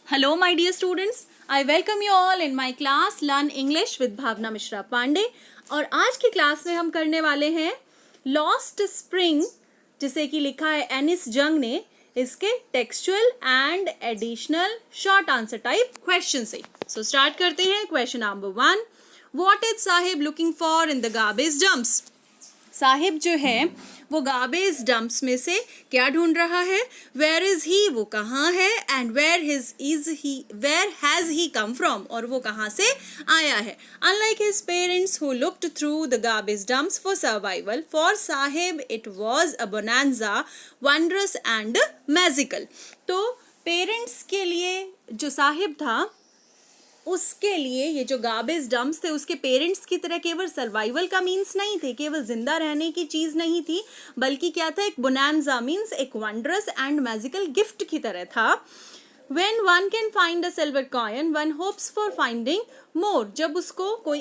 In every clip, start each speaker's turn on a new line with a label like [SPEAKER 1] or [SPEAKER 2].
[SPEAKER 1] Hello, my dear students. I welcome you all in my class Learn English with भावना मिश्रा पांडे. और आज की class में हम करने वाले हैं लॉस्ट स्प्रिंग, जिसे कि लिखा है एनिस जंग ने, इसके textual and additional short answer type question से. सो स्टार्ट करते हैं. Question number 1. What is Sahib looking for in the garbage dumps? Sahib जो है वो गार्बेज डंप्स में से क्या ढूंढ रहा है? वेयर इज ही, वो कहाँ है? And where has he come from, और वो कहाँ से आया है? Unlike his parents who looked through the garbage dumps for survival, for Sahib it was a bonanza, wondrous and magical. तो पेरेंट्स के लिए जो साहिब था, उसके लिए ये जो गार्बेज डंप्स थे उसके पेरेंट्स की तरह केवल सर्वाइवल का मीन्स नहीं थे, केवल जिंदा रहने की चीज नहीं थी, बल्कि क्या था? एक बोनांजा मीन्स एक वंडरस एंड मैजिकल गिफ्ट की तरह था. When one can find a silver coin, one hopes for finding more. जब उसको कोई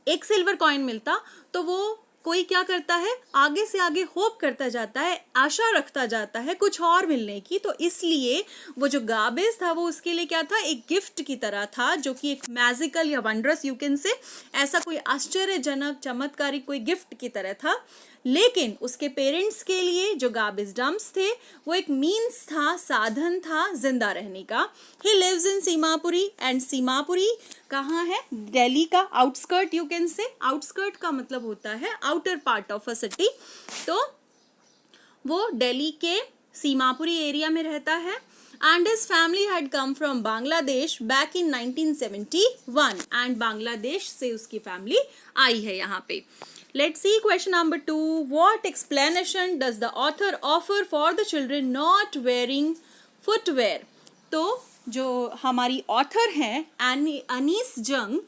[SPEAKER 1] एक सिल्वर कॉइन मिलता तो वो कोई क्या करता है? आगे से आगे होप करता जाता है, आशा रखता जाता है कुछ और मिलने की. तो इसलिए वो जो गार्बेज था वो उसके लिए क्या था? एक गिफ्ट की तरह था, जो कि एक मैजिकल या वंडरस यू कैन से, ऐसा कोई आश्चर्यजनक चमत्कारिक कोई गिफ्ट की तरह था. लेकिन उसके पेरेंट्स के लिए जो गार्बेज डंप्स थे वो एक मीन्स था, साधन था जिंदा रहने का. He lives in Seemapuri, and Seemapuri कहाँ है? दिल्ली का outskirt you can say. Outskirt का मतलब होता है outer part of a city. तो वो दिल्ली के सीमापुरी एरिया में रहता है. And his family had come from Bangladesh back in 1971, and Bangladesh से उसकी फैमिली आई है यहाँ पे. Let's see question number 2. What explanation does the author offer for the children not wearing footwear? तो जो हमारी ऑथर हैं अनीस जंग,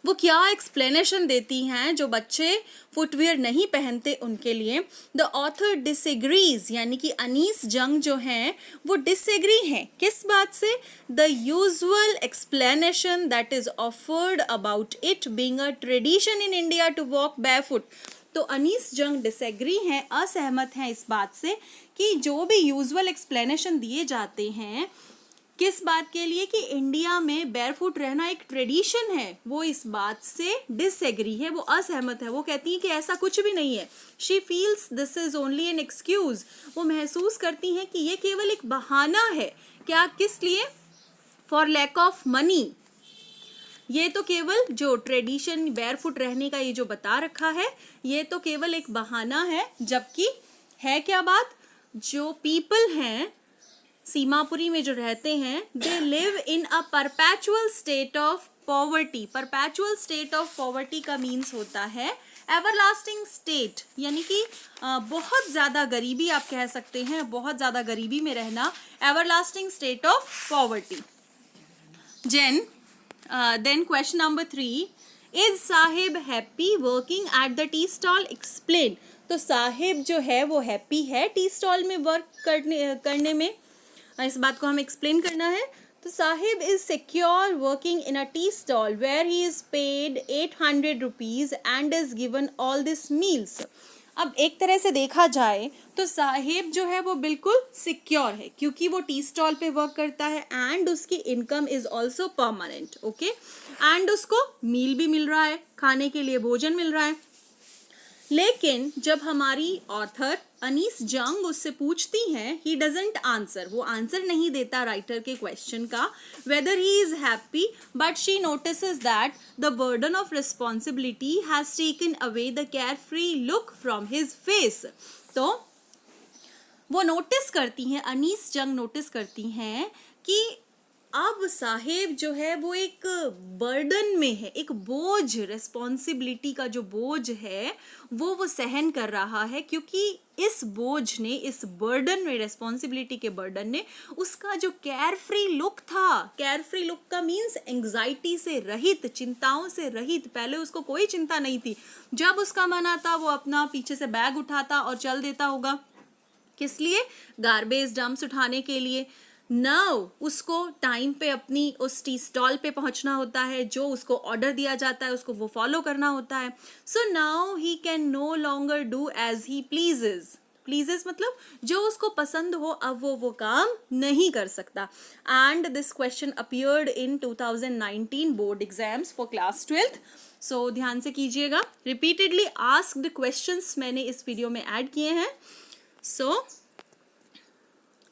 [SPEAKER 1] वो क्या एक्सप्लेनेशन देती हैं जो बच्चे फुटवेयर नहीं पहनते उनके लिए? द ऑथर डिसएग्रीज, यानी कि अनीस जंग जो हैं वो डिसएग्री हैं. किस बात से? The usual explanation that is offered about it being a tradition in India to walk barefoot. तो अनीस जंग डिसएग्री हैं, असहमत हैं इस बात से कि जो भी यूजुअल एक्सप्लेनेशन दिए जाते हैं किस बात के लिए कि इंडिया में बैरफुट रहना एक ट्रेडिशन है, वो इस बात से डिसएग्री है, वो असहमत है. वो कहती है कि ऐसा कुछ भी नहीं है. She feels this is only an excuse. वो महसूस करती हैं कि ये केवल एक बहाना है. क्या? किस लिए? For lack of money. ये तो केवल जो ट्रेडिशन बैरफुट रहने का ये जो बता रखा है, ये तो केवल एक बहाना है. जबकि है क्या बात? जो पीपल हैं सीमापुरी में जो रहते हैं, they live in a perpetual state of poverty. Perpetual state of poverty का मीन्स होता है एवरलास्टिंग स्टेट, यानी कि बहुत ज़्यादा गरीबी आप कह सकते हैं, बहुत ज़्यादा गरीबी में रहना, everlasting state of poverty. Then question number 3. Is Sahib happy working at the tea stall? Explain. तो साहिब जो है वो हैप्पी है टी स्टॉल में वर्क करने में. इस बात को हमें एक्सप्लेन करना है. तो Sahib is secure working in a tea stall where he is paid 800 rupees and is given all this meals. अब एक तरह से देखा जाए तो साहिब जो है वो बिल्कुल सिक्योर है, क्योंकि वो टी स्टॉल पे वर्क करता है एंड उसकी income is also permanent. Okay, and उसको मील भी मिल रहा है, खाने के लिए भोजन मिल रहा है. लेकिन जब हमारी ऑथर अनीस जंग उससे पूछती हैं, ही डजंट आंसर, वो आंसर नहीं देता राइटर के क्वेश्चन का, weather he is happy, but she notices that the burden of responsibility has taken away the care free look from his face. तो वो नोटिस करती हैं, अनीस जंग नोटिस करती हैं कि अब साहेब जो है वो एक बर्डन में है, एक बोझ, रिस्पॉन्सिबिलिटी का जो बोझ है वो सहन कर रहा है, क्योंकि इस बोझ ने, इस बर्डन में, रिस्पॉन्सिबिलिटी के बर्डन ने उसका जो केयर फ्री लुक था, केयर फ्री लुक का मीन्स एंग्जाइटी से रहित, चिंताओं से रहित. पहले उसको कोई चिंता नहीं थी, जब उसका मन आता वो अपना पीछे से बैग उठाता और चल देता होगा. किस लिए? गार्बेज डंप्स उठाने के लिए. नाउ उसको टाइम पे अपनी उस टी स्टॉल पे पहुंचना होता है, जो उसको ऑर्डर दिया जाता है उसको वो फॉलो करना होता है. So now he can no longer do as he pleases. Pleases मतलब जो उसको पसंद हो, अब वो काम नहीं कर सकता. And this question appeared in 2019 board exams for class 12th. सो ध्यान से कीजिएगा. रिपीटेडली आस्क्ड क्वेश्चंस मैंने इस वीडियो में ऐड किए हैं. So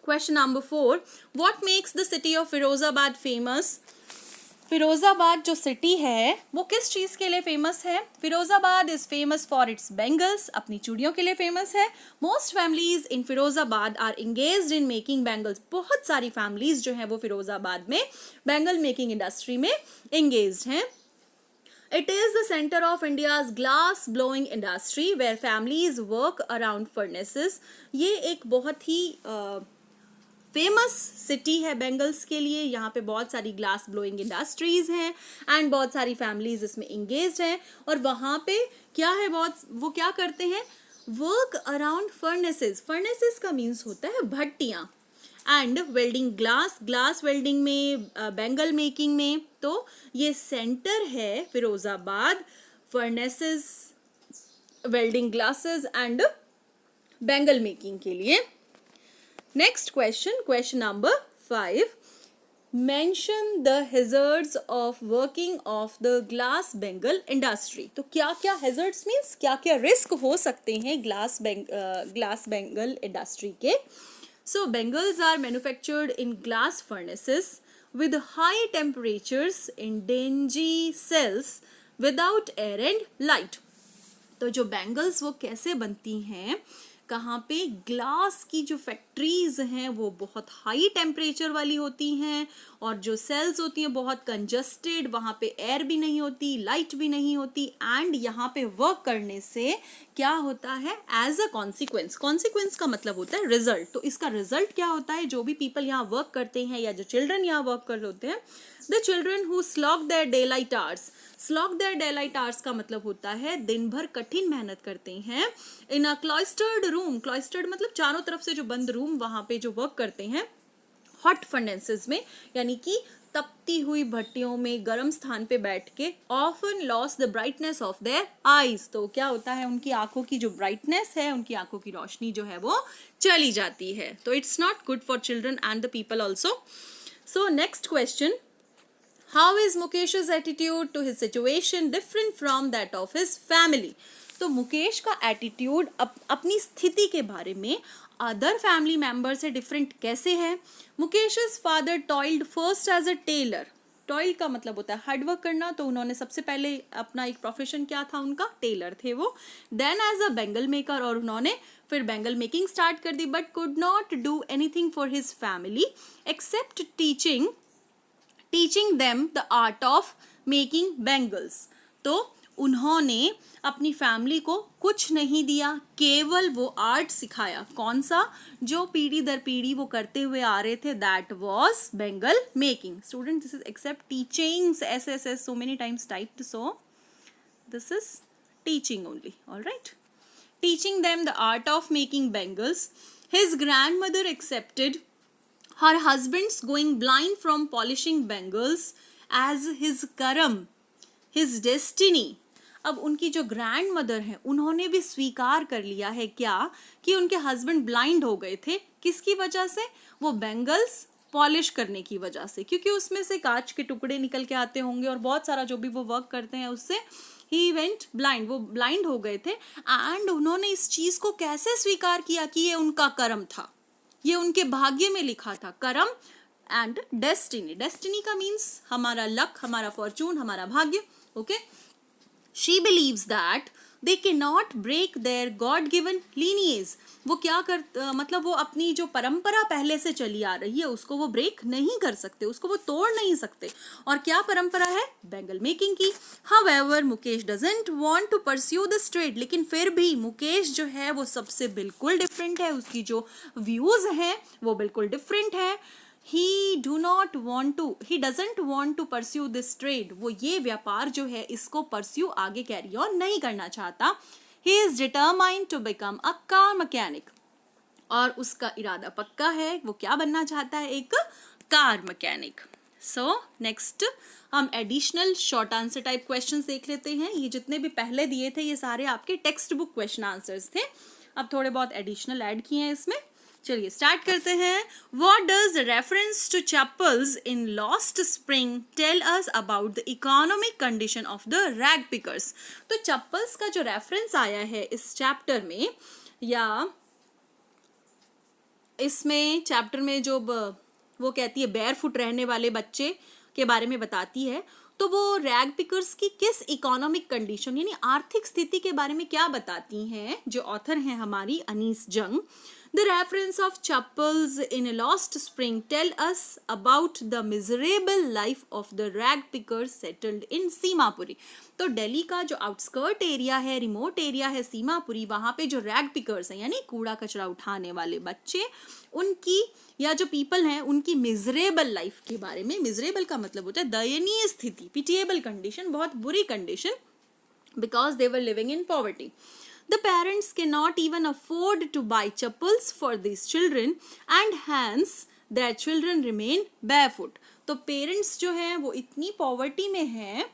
[SPEAKER 1] question number 4, what makes the city of Firozabad famous? Firozabad जो सिटी है वो किस चीज़ के लिए फेमस है? Firozabad is famous for its bangles, अपनी चूड़ियों के लिए फेमस है. Most families in Firozabad are engaged in making bangles. बहुत सारी फैमिलीज जो हैं वो फिरोजाबाद में बैंगल मेकिंग इंडस्ट्री में एंगेज्ड हैं. It is the center of India's glass blowing industry where families work around furnaces. ये एक बहुत ही फेमस सिटी है बेंगल्स के लिए. यहाँ पे बहुत सारी ग्लास ब्लोइंग इंडस्ट्रीज हैं एंड बहुत सारी फैमिलीज इसमें इंगेज हैं. और वहाँ पे क्या है, वो क्या करते हैं, वर्क अराउंड फर्नेसेस. फर्नेसेस का मीन्स होता है भट्टियाँ. एंड वेल्डिंग ग्लास वेल्डिंग में, बेंगल मेकिंग में. तो ये सेंटर है Firozabad furnaces, welding glasses and Bengal making के लिए. Next question number 5. Mention the hazards of working of the glass bengal industry. तो क्या क्या hazards means क्या क्या risk हो सकते हैं glass bengal industry के? So bengals are manufactured in glass furnaces with high temperatures in dingy cells without air and light. तो जो bangles वो कैसे बनती हैं, कहाँ पे, ग्लास की जो फैक्ट्रीज हैं वो बहुत हाई टेम्परेचर वाली होती हैं और जो सेल्स होती हैं बहुत कंजस्टेड, वहाँ पे एयर भी नहीं होती, लाइट भी नहीं होती. एंड यहाँ पे वर्क करने से क्या होता है, एज अ कॉन्सिक्वेंस का मतलब होता है रिजल्ट. तो इसका रिजल्ट क्या होता है, जो भी पीपल यहाँ वर्क करते हैं या जो चिल्ड्रन यहाँ वर्क कर रहे होते हैं, the children who slog their daylight hours. Slog their daylight hours का मतलब होता है दिन भर कठिन मेहनत करते हैं इन अ क्लॉइस्टर्ड रूम. क्लॉइस्टर्ड मतलब चारों तरफ से जो बंद रूम, वहां पे जो वर्क करते हैं हॉट फर्नेसेस में, यानी कि तपती हुई भट्टियों में गर्म स्थान पे बैठ के. Often loss the brightness of their eyes. तो क्या होता है, उनकी आंखों की जो ब्राइटनेस है, उनकी आंखों की रोशनी जो है वो चली जाती है. तो it's not good for children and the people also. So next question, How is Mukesh's attitude to his situation different from that of his family? तो मुकेश का एटीट्यूड अपनी स्थिति के बारे में अदर फैमिली मेंबर से डिफरेंट कैसे है? मुकेश's father toiled first as a tailor. Toil का मतलब होता है हार्डवर्क करना. तो उन्होंने सबसे पहले अपना एक प्रोफेशन क्या था उनका, टेलर थे वो. Then as a bangle maker, और उन्होंने फिर बेंगल मेकिंग स्टार्ट कर दी. But could not do anything for his family except teaching them the art of making bangles. तो उन्होंने अपनी फैमिली को कुछ नहीं दिया, केवल वो आर्ट सिखाया. कौन सा, जो पीढ़ी दर पीढ़ी वो करते हुए आ रहे थे, that was bangle making. Student, this is except teachings, as so many times typed, so this is teaching only. All right, teaching them the art of making bangles. His grandmother accepted her husband's going blind from polishing bangles as his karam, his destiny. अब उनकी जो grand mother है उन्होंने भी स्वीकार कर लिया है क्या, कि उनके हस्बैंड ब्लाइंड हो गए थे. किसकी वजह से, वो बैंगल्स पॉलिश करने की वजह से, क्योंकि उसमें से कांच के टुकड़े निकल के आते होंगे और बहुत सारा जो भी वो वर्क करते हैं उससे ही वेंट ब्लाइंड, वो ब्लाइंड हो गए थे. एंड उन्होंने इस चीज को कैसे स्वीकार किया कि ये उनका कर्म था, ये उनके भाग्य में लिखा था. Karma and destiny. डेस्टिनी का मीन्स हमारा लक, हमारा फॉर्चून, हमारा भाग्य. Okay, she believes that they can not break their god given lineage. वो क्या मतलब वो अपनी जो परंपरा पहले से चली आ रही है उसको वो ब्रेक नहीं कर सकते, उसको वो तोड़ नहीं सकते. और क्या परंपरा है, बेंगल मेकिंग की. However Mukesh doesn't want to pursue this trade. लेकिन फिर भी मुकेश जो है वो सबसे बिल्कुल डिफरेंट है, उसकी जो व्यूज हैं वो बिल्कुल डिफरेंट है. he doesn't want to pursue this trade. वो ये व्यापार जो है इसको परस्यू आगे कैरी ऑन नहीं करना चाहता. he is determined to become a car mechanic. और उसका इरादा पक्का है, वो क्या बनना चाहता है, एक कार मैकेनिक. सो नेक्स्ट हम additional short answer type questions देख लेते हैं. ये जितने भी पहले दिए थे ये सारे आपके टेक्स्ट बुक क्वेश्चन आंसर्स थे. अब थोड़े बहुत एडिशनल ऐड किए हैं इसमें। चलिए स्टार्ट करते हैं। What does the reference to chapels in Lost Spring tell us about the economic condition of the rag pickers? तो चप्पल्स का जो रेफरेंस आया है इस चैप्टर में, या इसमें चैप्टर में जो वो कहती है बेयर फुट रहने वाले बच्चे के बारे में बताती है, तो वो रैग पिकर्स की किस इकोनॉमिक कंडीशन यानी आर्थिक स्थिति के बारे में क्या बताती हैं, जो ऑथर हैं हमारी अनीस जंग। The reference of chapels in a lost spring tell us about the miserable life of the rag pickers settled in Seemapuri. तो दिल्ली का जो आउटस्कर्ट एरिया है, रिमोट एरिया है सीमापुरी, वहाँ पे जो रैग पिकर्स हैं यानी कूड़ा कचरा उठाने वाले बच्चे, उनकी या जो पीपल हैं उनकी मिजरेबल लाइफ के बारे में। मिजरेबल का मतलब होता है दयनीय स्थिति, पिटिएबल कंडीशन, बहुत बुरी condition, because they were living in poverty. The parents cannot even afford to buy chappals for these children and hence their children remain barefoot। तो पेरेंट्स जो हैं वो इतनी पॉवर्टी में हैं,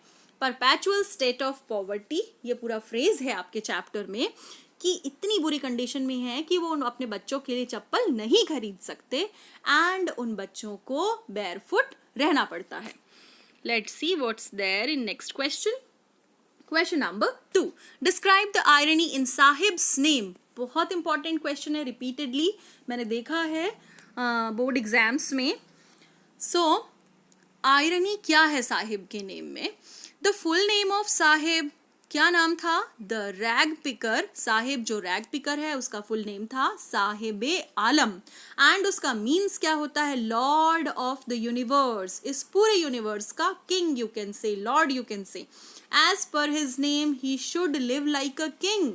[SPEAKER 1] परपैचुअल स्टेट ऑफ पॉवर्टी, ये पूरा फ्रेज है आपके चैप्टर में, कि इतनी बुरी कंडीशन में है कि वो अपने बच्चों के लिए चप्पल नहीं खरीद सकते एंड उन बच्चों को barefoot रहना पड़ता है। Let's see what's there in next question. Question number 2. Describe the irony in Sahib's name. बहुत इंपॉर्टेंट क्वेश्चन है, रिपीटेडली मैंने देखा है बोर्ड एग्जाम्स में। सो आयरनी क्या है साहिब के नेम में? The full name of Sahib क्या नाम था? The rag picker. साहिब जो रैग पिकर है उसका फुल नेम था साहिबे आलम, एंड उसका मीन्स क्या होता है? लॉर्ड ऑफ द यूनिवर्स, इस पूरे यूनिवर्स का king, you can say lord, you can say. As per his name he should live like a king.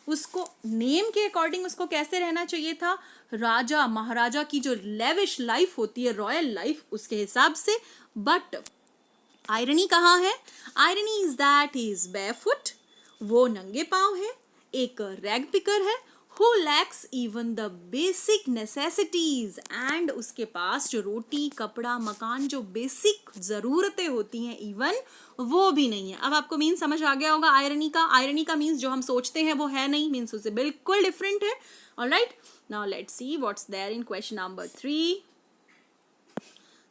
[SPEAKER 1] उसको नेम के अकॉर्डिंग उसको कैसे रहना चाहिए था? राजा महाराजा की जो लेविश लाइफ होती है, रॉयल लाइफ, उसके हिसाब से। बट आयरनी कहाँ है? Irony is that he is barefoot, वो नंगे पांव है, एक रैग पिकर है, who lacks even the basic necessities, and उसके पास जो रोटी कपड़ा मकान जो बेसिक जरूरतें होती हैं इवन वो भी नहीं है। अब आपको मीन समझ आ गया होगा आयरनी का। आयरनी का मीन्स जो हम सोचते हैं वो है नहीं, मीन्स उससे बिल्कुल डिफरेंट है। Alright, now let's see what's there in question number 3.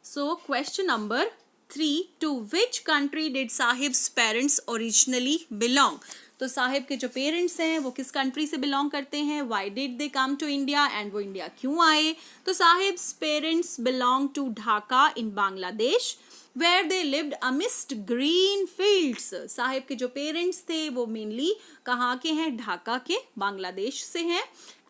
[SPEAKER 1] So question number 3, to which country did Sahib's parents originally belong? तो साहिब के जो पेरेंट्स हैं वो किस कंट्री से बिलोंग करते हैं? Why did they come to India, and वो इंडिया क्यों आए? तो Sahib's parents belong to Dhaka in Bangladesh, where they lived amidst green fields. Sahib के जो पेरेंट्स थे वो मेनली कहाँ के हैं? ढाका के, बांग्लादेश से हैं,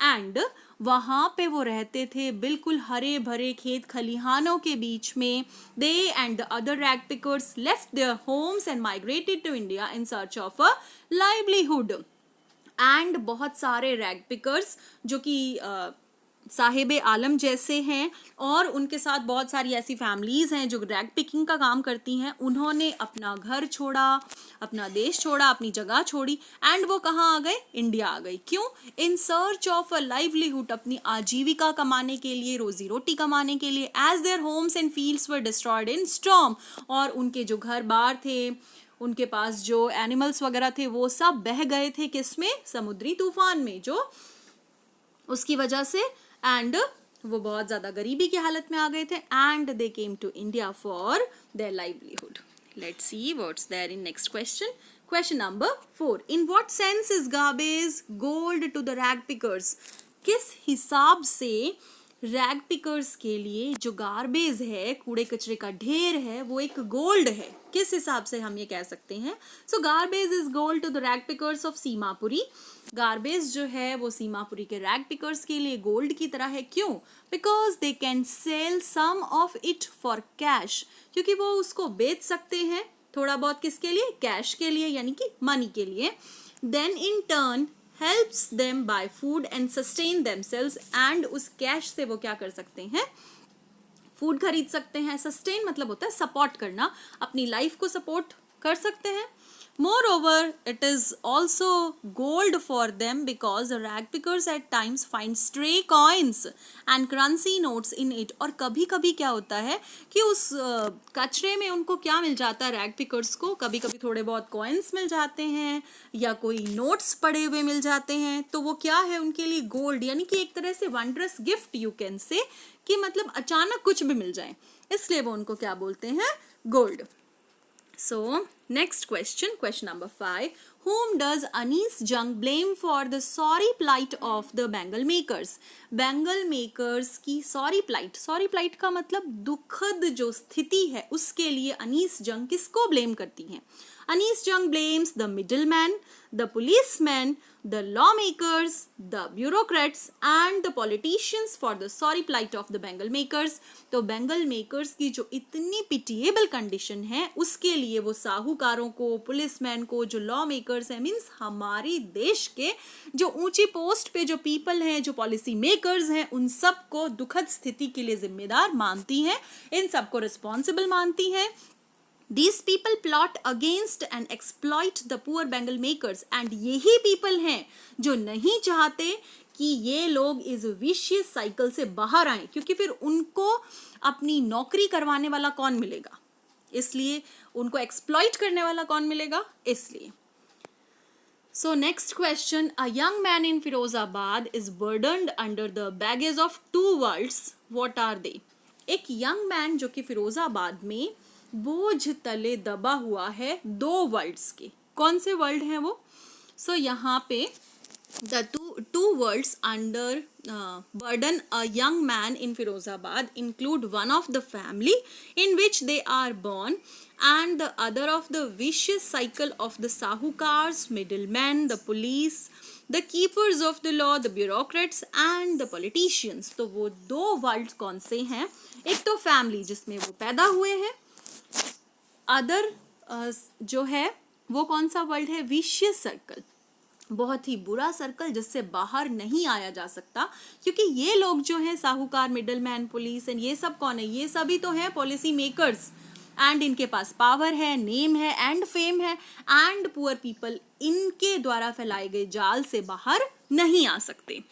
[SPEAKER 1] एंड वहाँ पे वो रहते थे बिल्कुल हरे भरे खेत खलिहानों के बीच में। They and the other rag pickers left their homes and migrated to India in search of a livelihood. And बहुत सारे रैग पिकर्स जो कि साहिब आलम जैसे हैं, और उनके साथ बहुत सारी ऐसी फैमिलीज हैं जो रैग पिकिंग का काम करती हैं, उन्होंने अपना घर छोड़ा, अपना देश छोड़ा, अपनी जगह छोड़ी, एंड वो कहाँ आ गए? इंडिया आ गए। क्यों? इन सर्च ऑफ अ लाइवलीहुड, अपनी आजीविका कमाने के लिए, रोजी रोटी कमाने के लिए। As their homes and fields were destroyed in storm, और उनके जो घर बार थे, उनके पास जो एनिमल्स वगैरह थे वो सब बह गए थे, किसमें? समुद्री तूफान में, जो उसकी वजह से, एंड वो बहुत ज़्यादा गरीबी की हालत में आ गए थे, and they came to India for their livelihood. Let's see what's there in next question. Question number 4. In what sense is garbage gold to the rag pickers? किस हिसाब से रैग पिकर्स के लिए जो गार्बेज है, कूड़े कचरे का ढेर है, वो एक गोल्ड है? किस हिसाब से हम ये कह सकते हैं? So garbage is gold to the rag pickers of Seemapuri. Garbage जो है वो सीमापुरी के रैग पिकर्स के लिए गोल्ड की तरह है। क्यों? Because they can sell some of it for cash, क्योंकि वो उसको बेच सकते हैं थोड़ा बहुत, किसके लिए? कैश के लिए, यानी कि मनी के लिए। Then in turn helps them buy food and sustain themselves, and उस कैश से वो क्या कर सकते हैं? फूड खरीद सकते हैं। सस्टेन मतलब होता है सपोर्ट करना, अपनी लाइफ को सपोर्ट कर सकते हैं. Moreover, it is also gold for them because the rag pickers at times find stray coins and currency notes in it. और कभी कभी क्या होता है कि उस कचरे में उनको क्या मिल जाता है, रैग पिकर्स को कभी कभी थोड़े बहुत कॉइन्स मिल जाते हैं या कोई नोट्स पड़े हुए मिल जाते हैं. तो वो क्या है उनके लिए गोल्ड, यानी कि एक तरह से वंडरस गिफ्ट यू कैन से, कि मतलब अचानक कुछ भी मिल जाए, इसलिए वो उनको क्या बोलते हैं, gold. So, next question number 5. Whom does Anis Jung blame for the sorry plight of the Bengal makers? Bengal makers की sorry plight का मतलब दुखद जो स्थिति है, उसके लिए अनीस जंग किसको ब्लेम करती हैं? Anis Jung blames the middleman, the policemen, the lawmakers, the bureaucrats and the politicians for the sorry plight of the Bengal makers. तो Bengal makers की जो इतनी pitiable condition है, उसके लिए वो साहूकारों को, पुलिसमैन को, जो लॉ मेकर्स हैं, मीन्स हमारी देश के जो ऊंची पोस्ट पे जो पीपल हैं, जो पॉलिसी मेकर्स हैं, उन सब को दुखद स्थिति के लिए जिम्मेदार मानती हैं, इन सबको रिस्पॉन्सिबल मानती हैं. These people plot against and exploit the poor Bengal makers. And यही people हैं जो नहीं चाहते कि ये लोग इस विशियस साइकिल से बाहर आएं, क्योंकि फिर उनको अपनी नौकरी करवाने वाला कौन मिलेगा, इसलिए उनको एक्सप्लॉइट करने वाला कौन मिलेगा, इसलिए. So next question, a young man in Firozabad is burdened under the baggage of two worlds. What are they? एक young man जो कि फिरोजाबाद में बोझ तले दबा हुआ है दो वर्ल्ड्स के. कौन से वर्ल्ड हैं वो? सो यहाँ पे the two worlds under burden a young man in Firozabad include one of the family in which they are born and the other of the vicious cycle of the sahukars, middlemen, the police, the keepers of the law, the bureaucrats and the politicians. तो वो दो world कौन से हैं? एक तो family जिसमें वो पैदा हुए हैं, अदर जो है वो कौन सा वर्ल्ड है, विशियस सर्कल, बहुत ही बुरा सर्कल जिससे बाहर नहीं आया जा सकता, क्योंकि ये लोग जो हैं साहूकार, मिडलमैन, पुलिस एंड ये सब कौन है, ये सभी तो हैं पॉलिसी मेकर्स एंड इनके पास पावर है, नेम है एंड फेम है एंड पुअर पीपल इनके द्वारा फैलाए गए जाल से बाहर नहीं आ सकते.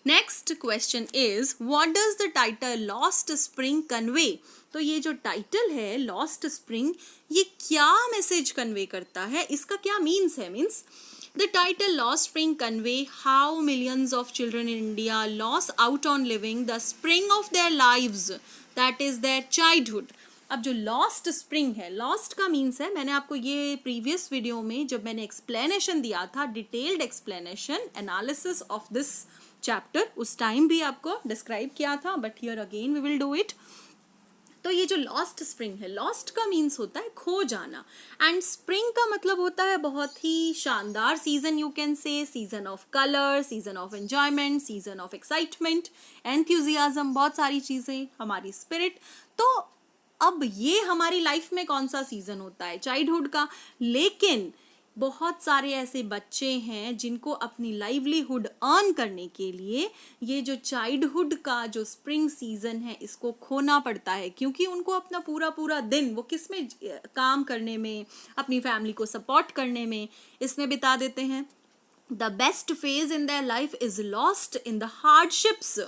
[SPEAKER 1] Next question is what does the title lost spring convey? तो ये जो टाइटल है लॉस्ट स्प्रिंग, ये क्या मैसेज कन्वे करता है, इसका क्या मीन्स है? Means the title lost spring convey how millions of children in India loss out on living the spring of their lives, that is their childhood. अब जो लॉस्ट स्प्रिंग है, लॉस्ट का means है, मैंने आपको ये प्रीवियस वीडियो में जब मैंने एक्सप्लेनेशन दिया था, detailed explanation analysis of this chapter, उस टाइम भी आपको डिस्क्राइब किया था, but here again we will do it. तो ये जो लॉस्ट स्प्रिंग है, लॉस्ट का मीन्स होता है खो जाना एंड स्प्रिंग का मतलब होता है बहुत ही शानदार सीजन, यू कैन से season of colour, season of enjoyment, season of excitement, enthusiasm, बहुत सारी चीजें, हमारी स्पिरिट. तो अब ये हमारी लाइफ में कौन सा सीजन होता है, चाइल्डहुड का. लेकिन बहुत सारे ऐसे बच्चे हैं जिनको अपनी लाइवलीहुड अर्न करने के लिए ये जो चाइल्डहुड का जो स्प्रिंग सीजन है इसको खोना पड़ता है, क्योंकि उनको अपना पूरा दिन वो किस में काम करने में, अपनी फैमिली को सपोर्ट करने में, इसमें बिता देते हैं. The best phase in their life is lost in the hardships.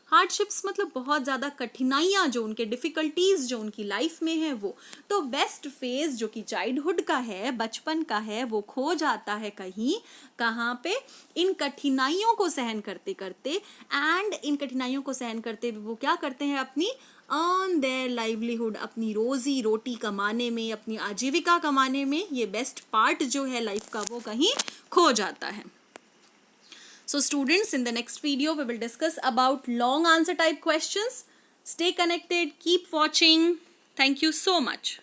[SPEAKER 1] Hardships मतलब बहुत ज़्यादा कठिनाइयाँ, जो उनके डिफ़िकल्टीज जो उनकी लाइफ में है वो. तो बेस्ट फेज जो कि चाइल्डहुड का है, बचपन का है, वो खो जाता है कहीं, कहाँ पे, इन कठिनाइयों को सहन करते करते. एंड इन कठिनाइयों को सहन करते वो क्या करते हैं, अपनी अर्न देयर लाइवलीहुड, अपनी रोजी रोटी कमाने में, अपनी आजीविका कमाने में, ये बेस्ट पार्ट जो है लाइफ का वो कहीं खो जाता है. So students, in the next video we will discuss about long answer type questions. Stay connected, keep watching. Thank you so much.